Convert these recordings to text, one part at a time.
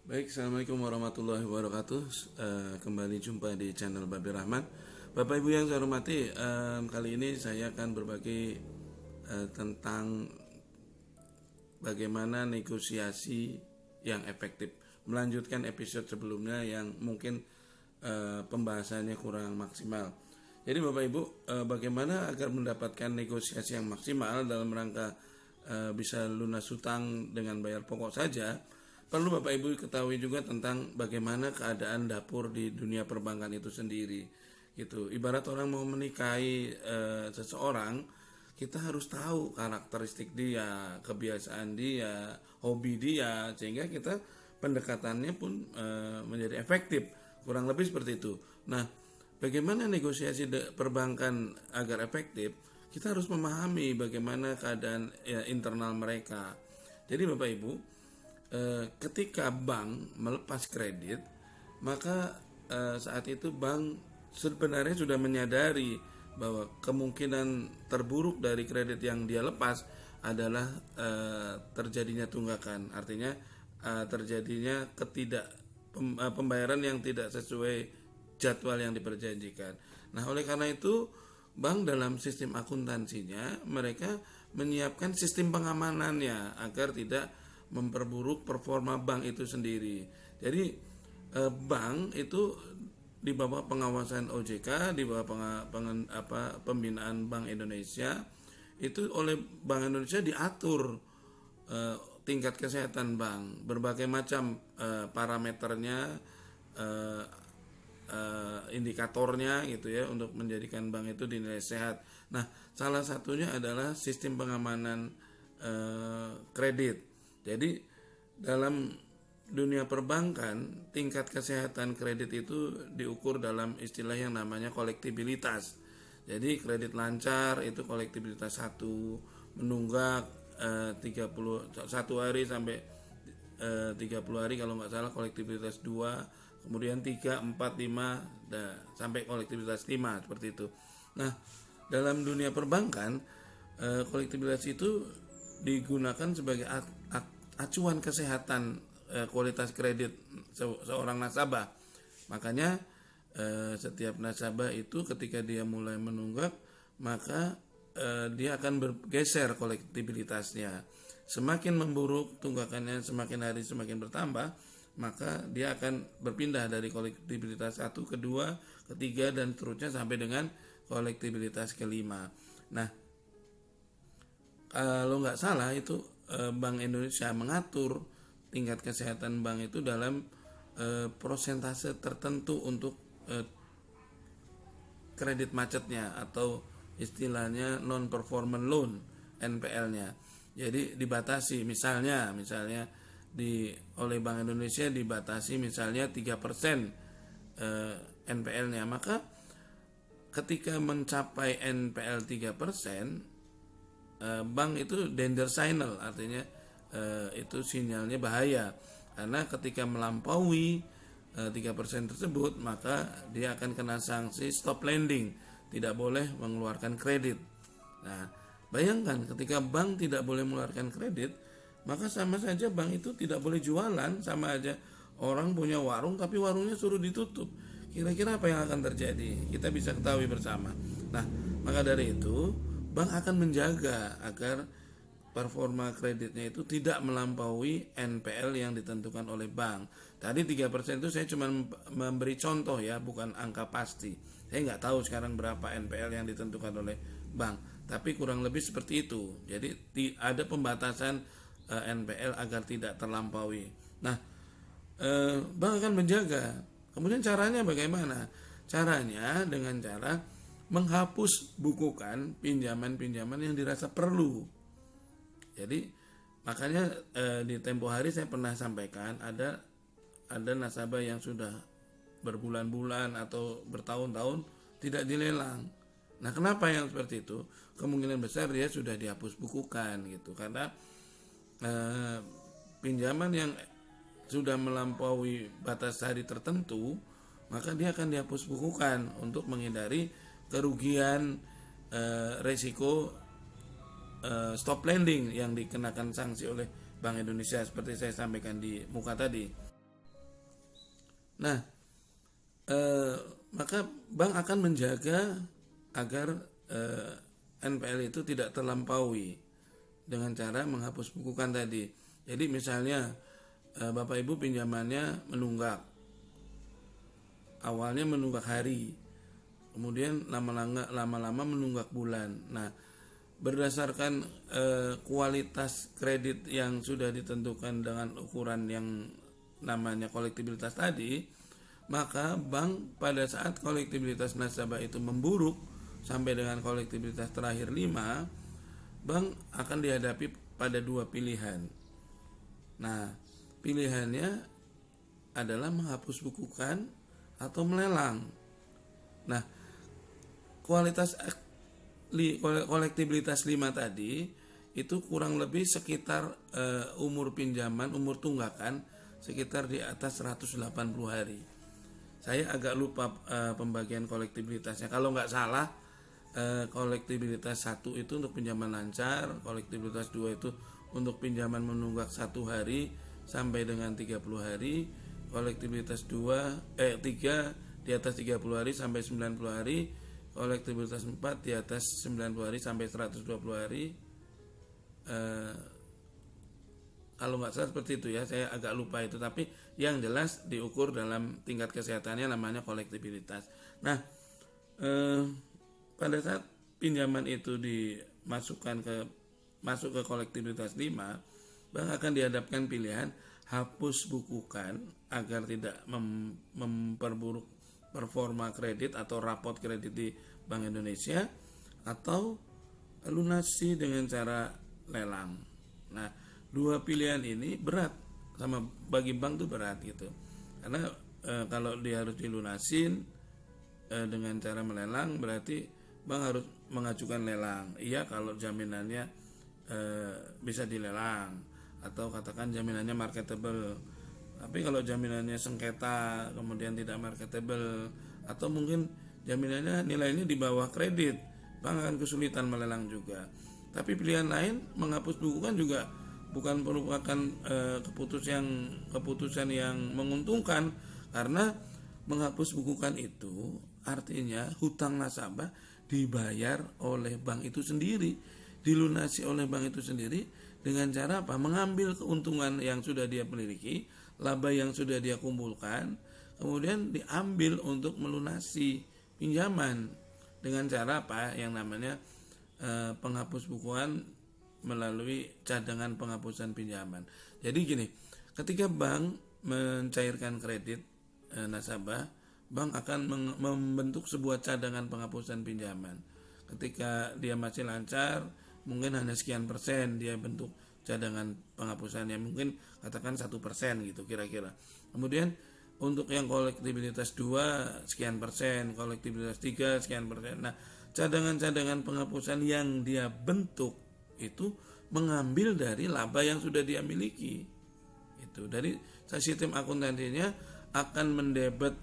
Baik, Assalamualaikum warahmatullahi wabarakatuh. Kembali jumpa di channel Babi Rahman. Bapak Ibu yang saya hormati, kali ini saya akan berbagi tentang bagaimana negosiasi yang efektif. Melanjutkan episode sebelumnya yang mungkin pembahasannya kurang maksimal. Jadi Bapak Ibu, bagaimana agar mendapatkan negosiasi yang maksimal dalam rangka bisa lunas hutang dengan bayar pokok saja. Perlu Bapak Ibu ketahui juga tentang bagaimana keadaan dapur di dunia perbankan itu sendiri. Gitu. Ibarat orang mau menikahi seseorang, kita harus tahu karakteristik dia, kebiasaan dia, hobi dia, sehingga kita pendekatannya pun menjadi efektif. Kurang lebih seperti itu. Nah, bagaimana negosiasi perbankan agar efektif? Kita harus memahami bagaimana keadaan internal mereka. Jadi Bapak Ibu, ketika bank melepas kredit, maka saat itu bank sebenarnya sudah menyadari bahwa kemungkinan terburuk dari kredit yang dia lepas adalah terjadinya tunggakan, artinya terjadinya pembayaran yang tidak sesuai jadwal yang diperjanjikan. Nah, oleh karena itu bank dalam sistem akuntansinya mereka menyiapkan sistem pengamanannya agar tidak memperburuk performa bank itu sendiri. Jadi bank itu di bawah pengawasan OJK, di bawah pembinaan Bank Indonesia, itu oleh Bank Indonesia diatur tingkat kesehatan bank, berbagai macam parameternya, indikatornya gitu ya, untuk menjadikan bank itu dinilai sehat. Nah, salah satunya adalah sistem pengamanan kredit. Jadi dalam dunia perbankan, tingkat kesehatan kredit itu diukur dalam istilah yang namanya kolektibilitas. Jadi kredit lancar itu kolektibilitas 1, menunggak 31 hari sampai 30 hari kalau nggak salah kolektibilitas 2, kemudian 3, 4, 5 sampai kolektibilitas 5 seperti itu. Nah, dalam dunia perbankan kolektibilitas itu digunakan sebagai acuan kesehatan kualitas kredit seorang nasabah. Makanya setiap nasabah itu ketika dia mulai menunggak, maka dia akan bergeser kolektibilitasnya. Semakin memburuk tunggakannya, semakin hari semakin bertambah, maka dia akan berpindah dari kolektibilitas 1 ke 2, ke 3 dan seterusnya sampai dengan kolektibilitas kelima. Nah, kalau nggak salah itu Bank Indonesia mengatur tingkat kesehatan bank itu dalam prosentase tertentu untuk kredit macetnya atau istilahnya non performing loan, NPL-nya. Jadi dibatasi, misalnya oleh Bank Indonesia dibatasi misalnya 3% NPL-nya, maka ketika mencapai NPL 3%, bank itu danger signal, artinya itu sinyalnya bahaya, karena ketika melampaui 3% tersebut, maka dia akan kena sanksi stop lending, tidak boleh mengeluarkan kredit. Nah, bayangkan ketika bank tidak boleh mengeluarkan kredit, maka sama saja bank itu tidak boleh jualan, sama aja orang punya warung tapi warungnya suruh ditutup. Kira-kira apa yang akan terjadi? Kita bisa ketahui bersama. Nah, maka dari itu bank akan menjaga agar performa kreditnya itu tidak melampaui NPL yang ditentukan oleh bank. Tadi 3% itu saya cuma memberi contoh ya, bukan angka pasti. Saya nggak tahu sekarang berapa NPL yang ditentukan oleh bank, tapi kurang lebih seperti itu. Jadi ada pembatasan NPL agar tidak terlampaui. Nah, bank akan menjaga. Kemudian caranya bagaimana? Caranya dengan cara menghapus bukukan pinjaman-pinjaman yang dirasa perlu. Jadi makanya di tempo hari saya pernah sampaikan ada nasabah yang sudah berbulan-bulan atau bertahun-tahun tidak dilelang. Nah, kenapa yang seperti itu? Kemungkinan besar dia sudah dihapus bukukan gitu, karena pinjaman yang sudah melampaui batas hari tertentu, maka dia akan dihapus bukukan untuk menghindari kerugian resiko stop lending yang dikenakan sanksi oleh Bank Indonesia seperti saya sampaikan di muka tadi. Nah, maka bank akan menjaga agar NPL itu tidak terlampaui dengan cara menghapus bukukan tadi. Jadi misalnya Bapak Ibu pinjamannya menunggak, awalnya menunggak hari, kemudian lama-lama menunggak bulan. Nah, berdasarkan kualitas kredit yang sudah ditentukan dengan ukuran yang namanya kolektibilitas tadi, maka bank pada saat kolektibilitas nasabah itu memburuk sampai dengan kolektibilitas terakhir 5, bank akan dihadapi pada dua pilihan. Nah, pilihannya adalah menghapus bukukan atau melelang. Nah, kolektibilitas 5 tadi itu kurang lebih sekitar umur pinjaman, umur tunggakan sekitar di atas 180 hari. Saya agak lupa pembagian kolektibilitasnya. Kalau nggak salah kolektibilitas 1 itu untuk pinjaman lancar, kolektibilitas 2 itu untuk pinjaman menunggak 1 hari sampai dengan 30 hari, kolektibilitas 3 di atas 30 hari sampai 90 hari, kolektibilitas 4 di atas 90 hari sampai 120 hari. Kalau nggak salah seperti itu ya, saya agak lupa itu, tapi yang jelas diukur dalam tingkat kesehatannya namanya kolektibilitas. Nah, pada saat pinjaman itu masuk ke kolektibilitas 5, bank akan dihadapkan pilihan hapus bukukan agar tidak memperburuk performa kredit atau raport kredit di Bank Indonesia, atau lunasi dengan cara lelang. Nah, dua pilihan ini berat, sama bagi bank tuh berat gitu, karena kalau dia harus dilunasin dengan cara melelang, berarti bank harus mengajukan lelang. Iya, kalau jaminannya bisa dilelang, atau katakan jaminannya marketable. Tapi kalau jaminannya sengketa kemudian tidak marketable, atau mungkin jaminannya nilainya di bawah kredit, bank akan kesulitan melelang juga. Tapi pilihan lain, menghapus bukukan juga bukan merupakan keputusan yang menguntungkan, karena menghapus bukukan itu artinya hutang nasabah dibayar oleh bank itu sendiri, dilunasi oleh bank itu sendiri dengan cara apa? Mengambil keuntungan yang sudah dia miliki, laba yang sudah dia kumpulkan, kemudian diambil untuk melunasi pinjaman dengan cara apa? Yang namanya penghapus bukuan melalui cadangan penghapusan pinjaman. Jadi gini, ketika bank mencairkan kredit nasabah, bank akan membentuk sebuah cadangan penghapusan pinjaman. Ketika dia masih lancar, mungkin hanya sekian persen dia bentuk cadangan penghapusannya, mungkin katakan 1% gitu kira-kira. Kemudian untuk yang kolektibilitas 2 sekian persen, kolektibilitas 3 sekian persen. Nah, cadangan-cadangan penghapusan yang dia bentuk itu mengambil dari laba yang sudah dia miliki. Itu dari sistem akuntansinya akan mendebet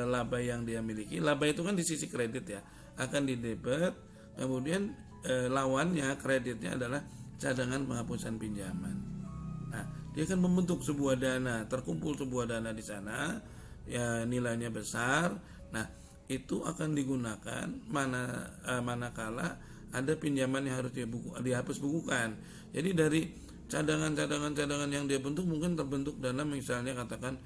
laba yang dia miliki. Laba itu kan di sisi kredit ya, akan didebet, kemudian lawannya kreditnya adalah cadangan penghapusan pinjaman. Nah, dia akan membentuk sebuah dana, terkumpul sebuah dana di sana, ya nilainya besar. Nah, itu akan digunakan manakala ada pinjaman yang harus dihapus bukukan. Jadi dari cadangan yang dia bentuk mungkin terbentuk dana misalnya katakan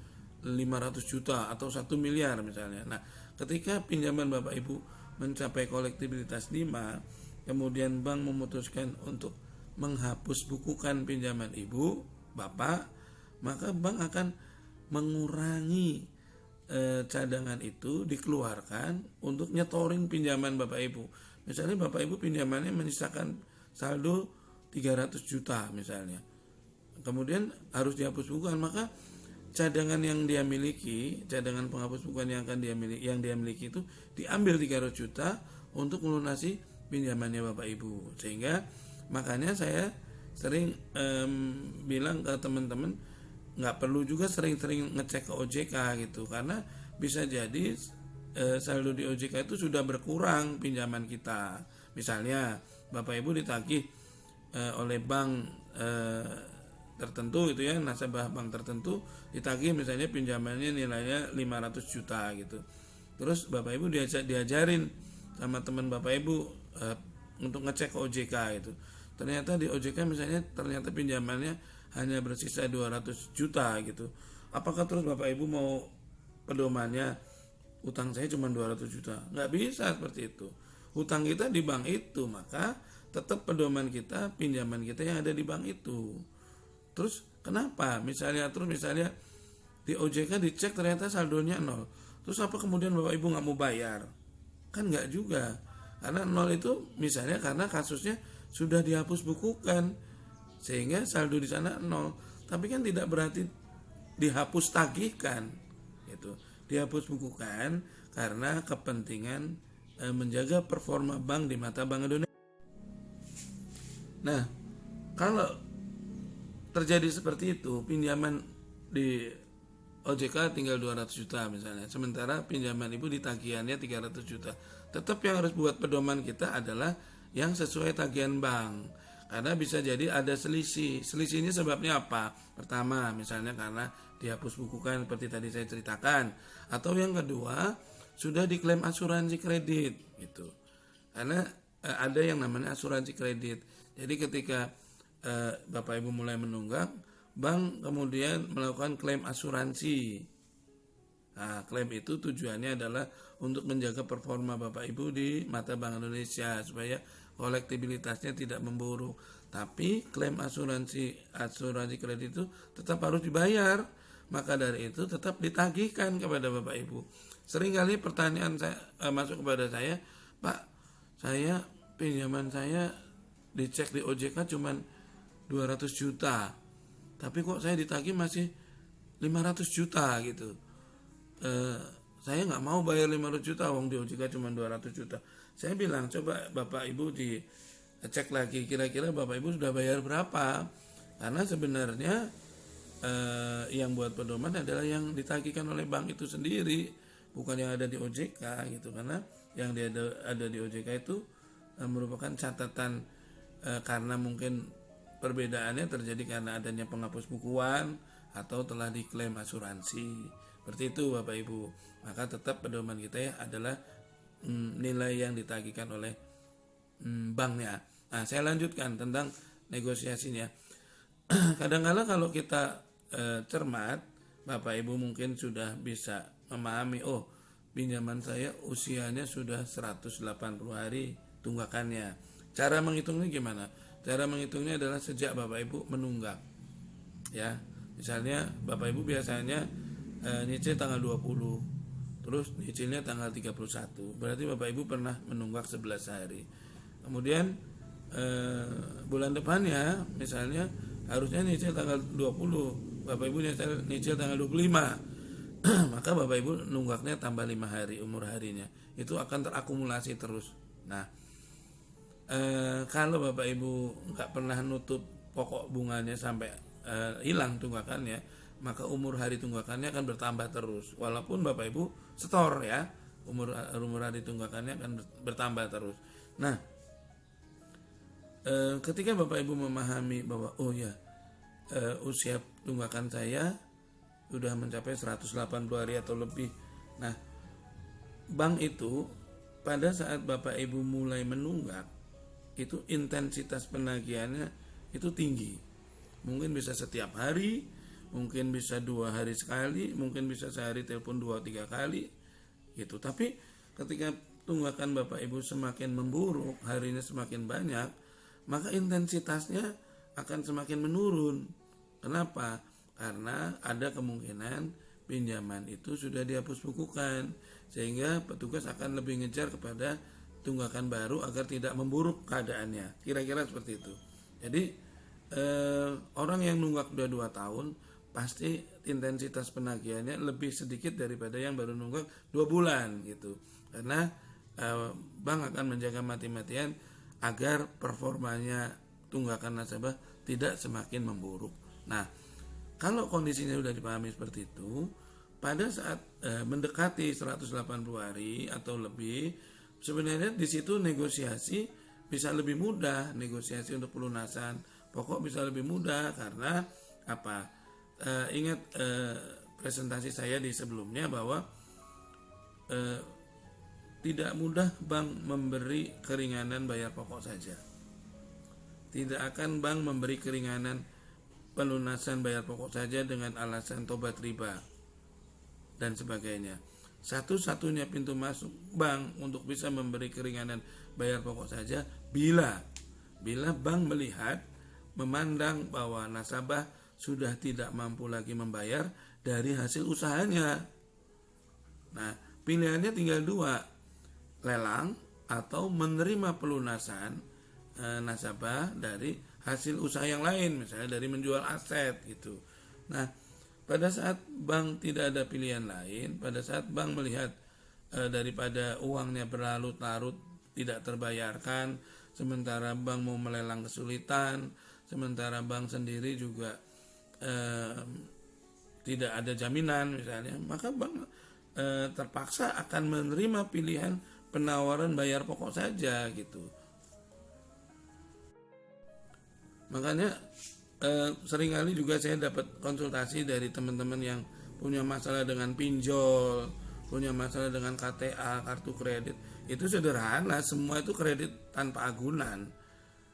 500 juta atau 1 miliar misalnya. Nah, ketika pinjaman Bapak Ibu mencapai kolektibilitas 5, kemudian bank memutuskan untuk menghapus bukukan pinjaman Ibu, Bapak, maka bank akan mengurangi cadangan itu, dikeluarkan untuk nyetorin pinjaman Bapak Ibu. Misalnya Bapak Ibu pinjamannya menyisakan saldo 300 juta misalnya, kemudian harus dihapus bukukan, maka cadangan yang dia miliki, cadangan penghapus bukukan yang dia miliki itu diambil 300 juta untuk melunasi pinjamannya Bapak Ibu. Sehingga makanya saya sering bilang ke teman-teman, nggak perlu juga sering-sering ngecek ke OJK gitu, karena bisa jadi saldo di OJK itu sudah berkurang pinjaman kita. Misalnya Bapak Ibu ditagih oleh bank tertentu itu ya, nasabah bank tertentu ditagih misalnya pinjamannya nilainya 500 juta gitu. Terus Bapak Ibu diajarin sama teman Bapak Ibu untuk ngecek ke OJK itu. Ternyata di OJK misalnya ternyata pinjamannya hanya bersisa 200 juta gitu. Apakah terus Bapak Ibu mau pedomannya utang saya cuma 200 juta? Nggak bisa seperti itu. Hutang kita di bank itu, maka tetap pedoman kita pinjaman kita yang ada di bank itu. Terus kenapa? Misalnya di OJK dicek ternyata saldonya 0. Terus apa kemudian Bapak Ibu nggak mau bayar? Kan nggak juga. Karena 0 itu misalnya karena kasusnya sudah dihapus bukukan sehingga saldo di sana 0. Tapi kan tidak berarti dihapus tagihkan. Gitu. Dihapus bukukan karena kepentingan menjaga performa bank di mata Bank Indonesia. Nah, kalau terjadi seperti itu, pinjaman di OJK tinggal 200 juta misalnya, sementara pinjaman Ibu di tagihannya 300 juta. Tetap yang harus buat pedoman kita adalah yang sesuai tagihan bank. Karena bisa jadi ada selisih. Selisihnya sebabnya apa? Pertama, misalnya karena dihapus bukukan seperti tadi saya ceritakan. Atau yang kedua, sudah diklaim asuransi kredit gitu. Karena ada yang namanya asuransi kredit. Jadi ketika Bapak Ibu mulai menunggak, bank kemudian melakukan klaim asuransi. Nah, klaim itu tujuannya adalah untuk menjaga performa Bapak Ibu di mata Bank Indonesia supaya kolektibilitasnya tidak memburuk. Tapi klaim asuransi kredit itu tetap harus dibayar. Maka dari itu tetap ditagihkan kepada Bapak Ibu. Seringkali pertanyaan masuk kepada saya, Pak, saya pinjaman saya dicek di OJK cuma 200 juta. Tapi kok saya ditagih masih 500 juta gitu. Saya nggak mau bayar 500 juta, wong di OJK cuma 200 juta. Saya bilang, coba Bapak Ibu dicek lagi, kira-kira Bapak Ibu sudah bayar berapa. Karena sebenarnya yang buat pedoman adalah yang ditagihkan oleh bank itu sendiri, bukan yang ada di OJK gitu. Karena yang ada di OJK itu merupakan catatan karena mungkin perbedaannya terjadi karena adanya penghapus bukuan atau telah diklaim asuransi. Seperti itu Bapak Ibu. Maka tetap pedoman kita ya adalah nilai yang ditagihkan oleh banknya. Nah, saya lanjutkan tentang negosiasinya. Kadang-kadang kalau kita cermat, Bapak Ibu mungkin sudah bisa memahami, oh pinjaman saya usianya sudah 180 hari tunggakannya. Cara menghitungnya gimana? Cara menghitungnya adalah sejak Bapak Ibu menunggak. Ya, misalnya Bapak Ibu biasanya nyicil tanggal 20, terus nyicilnya tanggal 31. Berarti Bapak Ibu pernah menunggak 11 hari. Kemudian bulan depannya misalnya harusnya nyicil tanggal 20, Bapak Ibu nyicil tanggal 25. Maka Bapak Ibu nunggaknya tambah 5 hari umur harinya. Itu akan terakumulasi terus. Nah, kalau Bapak Ibu nggak pernah nutup pokok bunganya sampai hilang tunggakannya, maka umur hari tunggakannya akan bertambah terus. Walaupun Bapak Ibu setor ya, umur hari tunggakannya akan bertambah terus. Nah, ketika Bapak Ibu memahami bahwa oh ya, usia tunggakan saya sudah mencapai 180 hari atau lebih. Nah, bank itu pada saat Bapak Ibu mulai menunggak, itu intensitas penagihannya itu tinggi. Mungkin bisa setiap hari, mungkin bisa 2 hari sekali, mungkin bisa sehari telepon 2-3 kali gitu. Tapi ketika tunggakan Bapak Ibu semakin memburuk, harinya semakin banyak, maka intensitasnya akan semakin menurun. Kenapa? Karena ada kemungkinan pinjaman itu sudah dihapus bukukan, sehingga petugas akan lebih ngejar kepada tunggakan baru agar tidak memburuk keadaannya. Kira-kira seperti itu. Jadi orang yang nunggak sudah 2 tahun pasti intensitas penagihannya lebih sedikit daripada yang baru nunggak 2 bulan gitu. Karena bank akan menjaga mati-matian agar performanya tunggakan nasabah tidak semakin memburuk. Nah, kalau kondisinya sudah dipahami seperti itu, pada saat mendekati 180 hari atau lebih, sebenarnya di situ negosiasi bisa lebih mudah, negosiasi untuk pelunasan pokok bisa lebih mudah karena apa? Ingat presentasi saya di sebelumnya bahwa tidak mudah bank memberi keringanan bayar pokok saja. Tidak akan bank memberi keringanan pelunasan bayar pokok saja dengan alasan tobat riba dan sebagainya. Satu-satunya pintu masuk bank untuk bisa memberi keringanan bayar pokok saja bila bank melihat, memandang bahwa nasabah sudah tidak mampu lagi membayar dari hasil usahanya. Nah, pilihannya tinggal dua, lelang atau menerima pelunasan nasabah dari hasil usaha yang lain, misalnya dari menjual aset gitu. Nah, pada saat bank tidak ada pilihan lain, pada saat bank melihat daripada uangnya berlarut-larut tidak terbayarkan, sementara bank mau melelang kesulitan, sementara bank sendiri juga tidak ada jaminan misalnya, maka bank terpaksa akan menerima pilihan penawaran bayar pokok saja gitu. Makanya seringkali juga saya dapat konsultasi dari teman-teman yang punya masalah dengan pinjol, punya masalah dengan KTA, kartu kredit. Itu sederhana, semua itu kredit tanpa agunan.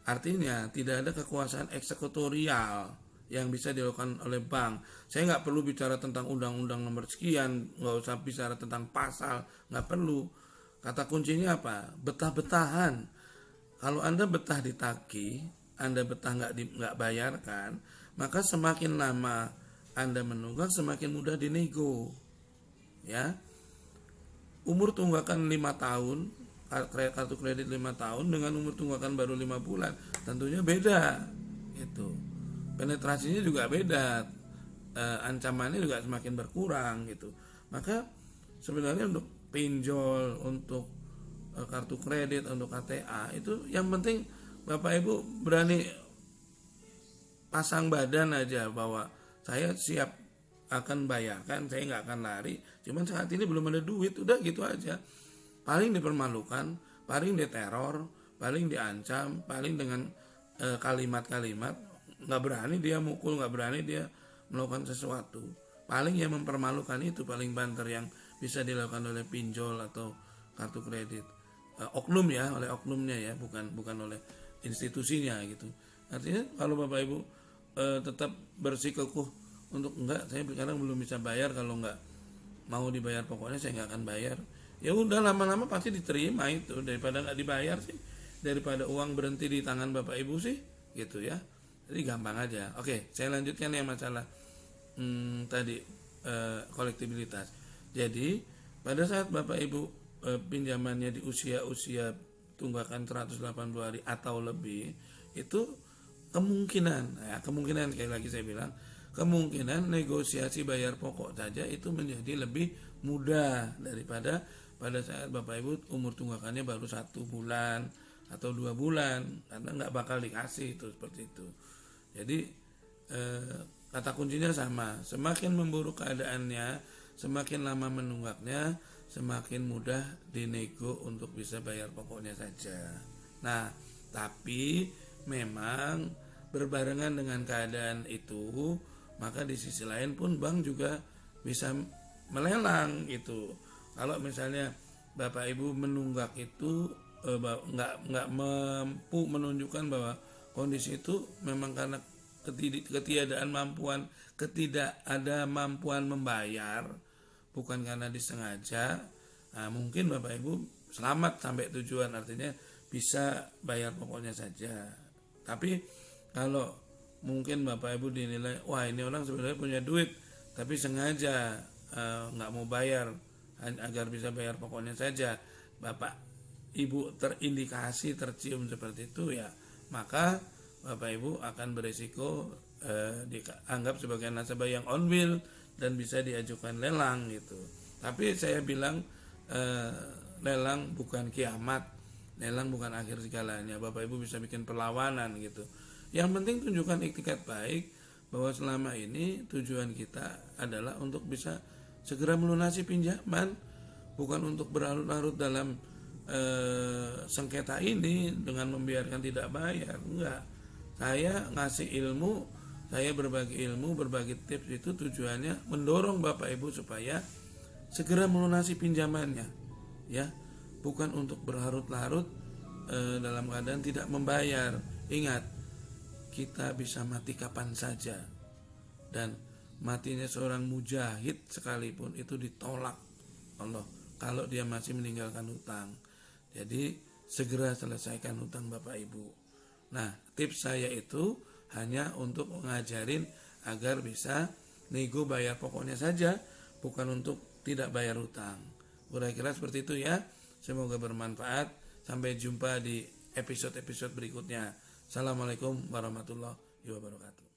Artinya tidak ada kekuasaan eksekutorial yang bisa dilakukan oleh bank. Saya nggak perlu bicara tentang undang-undang nomor sekian, nggak usah bicara tentang pasal, nggak perlu. Kata kuncinya apa? Betah-betahan. Kalau Anda betah ditagih, Anda betah nggak bayarkan, maka semakin lama Anda menunggak, semakin mudah dinego. Ya, umur tunggakan 5 tahun, kartu kredit 5 tahun dengan umur tunggakan baru 5 bulan, tentunya beda. Gitu. Penetrasinya juga beda, ancamannya juga semakin berkurang gitu. Maka sebenarnya untuk pinjol, untuk kartu kredit, untuk KTA itu yang penting Bapak Ibu berani pasang badan aja bahwa saya siap akan bayarkan, saya nggak akan lari. Cuman saat ini belum ada duit, udah gitu aja. Paling dipermalukan, paling diteror, paling diancam, paling dengan kalimat-kalimat, nggak berani dia mukul, nggak berani dia melakukan sesuatu. Paling yang mempermalukan itu paling banter yang bisa dilakukan oleh pinjol atau kartu kredit. Oknum ya, oleh oknumnya ya, bukan oleh institusinya gitu. Artinya kalau Bapak Ibu tetap bersikukuh untuk enggak, saya sekarang belum bisa bayar, kalau enggak mau dibayar pokoknya saya enggak akan bayar. Ya udah, lama-lama pasti diterima itu, daripada enggak dibayar sih, daripada uang berhenti di tangan Bapak Ibu sih, gitu ya. Jadi gampang aja. Oke, saya lanjutkan yang masalah tadi kolektibilitas. Jadi pada saat Bapak Ibu pinjamannya di usia tunggakan 180 hari atau lebih, itu kemungkinan sekali lagi saya bilang, kemungkinan negosiasi bayar pokok saja itu menjadi lebih mudah daripada pada saat Bapak Ibu umur tunggakannya baru 1 bulan atau 2 bulan, karena nggak bakal dikasih itu seperti itu. Jadi kata kuncinya sama, semakin memburuk keadaannya, semakin lama menunggaknya, semakin mudah dinego untuk bisa bayar pokoknya saja. Nah, tapi memang berbarengan dengan keadaan itu, maka di sisi lain pun bank juga bisa melelang gitu. Kalau misalnya Bapak Ibu menunggak itu nggak mampu menunjukkan bahwa kondisi itu memang karena ketidakada mampuan membayar, bukan karena disengaja. Nah, mungkin Bapak Ibu selamat sampai tujuan, artinya bisa bayar pokoknya saja. Tapi kalau mungkin Bapak Ibu dinilai, wah ini orang sebenarnya punya duit tapi sengaja nggak mau bayar agar bisa bayar pokoknya saja, Bapak Ibu terindikasi, tercium seperti itu, ya maka Bapak Ibu akan beresiko dianggap sebagai nasabah yang on will dan bisa diajukan lelang gitu. Tapi saya bilang lelang bukan kiamat, lelang bukan akhir segalanya. Bapak Ibu bisa bikin perlawanan gitu. Yang penting tunjukkan iktikat baik bahwa selama ini tujuan kita adalah untuk bisa segera melunasi pinjaman, bukan untuk berlarut-larut dalam sengketa ini dengan membiarkan tidak bayar. Enggak. Saya ngasih ilmu, Saya berbagi ilmu, berbagi tips itu tujuannya mendorong Bapak Ibu supaya segera melunasi pinjamannya, ya, bukan untuk berlarut-larut dalam keadaan tidak membayar. Ingat, kita bisa mati kapan saja, dan matinya seorang mujahid sekalipun itu ditolak Allah kalau dia masih meninggalkan hutang. Jadi segera selesaikan hutang Bapak Ibu. Nah, tips saya itu hanya untuk mengajarin agar bisa nego bayar pokoknya saja, bukan untuk tidak bayar hutang. Kira-kira seperti itu ya. Semoga bermanfaat. Sampai jumpa di episode-episode berikutnya. Assalamualaikum warahmatullahi wabarakatuh.